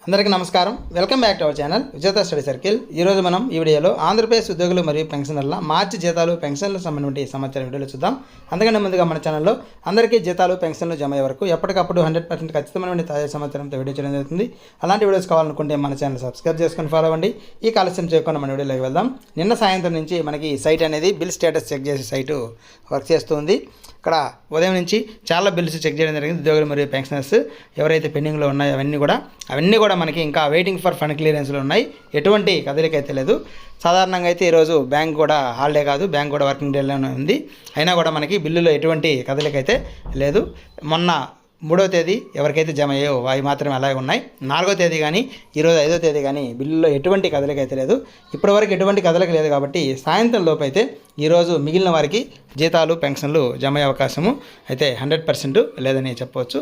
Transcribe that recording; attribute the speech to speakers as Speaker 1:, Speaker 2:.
Speaker 1: అందరికీ నమస్కారం. Welcome back to our channel విజేత స్టడీ సర్కిల్. ఈరోజు మనం ఈ వీడియోలో ఆంధ్రప్రదేశ్ ఉద్యోగులు మరియు పెన్షనర్ల మార్చి జీతాలు పెన్షన్లకు సంబంధించిన సమాచారం వీడియోలో చూద్దాం. అందుకని ముందుగా మన ఛానల్లో అందరికీ జీతాలు పెన్షన్లు జమ అయ్యే వరకు ఎప్పటికప్పుడు 100% ఖచ్చితమైన తాజా సమాచారంతో వీడియో చేయడం జరుగుతుంది. అలాంటి వీడియోస్ కావాలనుకుంటే మన ఛానల్ సబ్స్క్రైబ్ చేసుకొని ఫాలో అవ్వండి. ఈ ఆలస్యం చేయకుండా మన వీడియోలోకి వెళ్దాం. నిన్న సాయంత్రం నుంచి మనకి సైట్ అనేది బిల్ స్టేటస్ చెక్ చేసే సైటు వర్క్ చేస్తుంది. ఇక్కడ ఉదయం నుంచి చాలా బిల్స్ చెక్ చేయడం జరిగింది. ఉద్యోగులు మరియు పెన్షనర్స్ ఎవరైతే పెండింగ్లో ఉన్నాయో అవన్నీ కూడా మనకి ఇంకా వెయిటింగ్ ఫర్ ఫండ్ క్లియరెన్స్లో ఉన్నాయి. ఎటువంటి కదలిక అయితే లేదు. సాధారణంగా అయితే ఈరోజు బ్యాంక్ కూడా హాలిడే కాదు, బ్యాంక్ కూడా వర్కింగ్ డేలోనే ఉంది. అయినా కూడా మనకి బిల్లులో ఎటువంటి కదలిక అయితే లేదు. మొన్న 3వ తేదీ ఎవరికైతే జమ అయ్యో అవి మాత్రమే అలాగే ఉన్నాయి. 4వ తేదీ కానీ ఈరోజు 5వ తేదీ కానీ బిల్లులో ఎటువంటి కదలిక అయితే లేదు. ఇప్పటివరకు ఎటువంటి కదలిక లేదు కాబట్టి సాయంత్రం లోపు అయితే ఈరోజు మిగిలిన వారికి జీతాలు పెన్షన్లు జమ అయ్యే అవకాశము అయితే 100% లేదని చెప్పవచ్చు.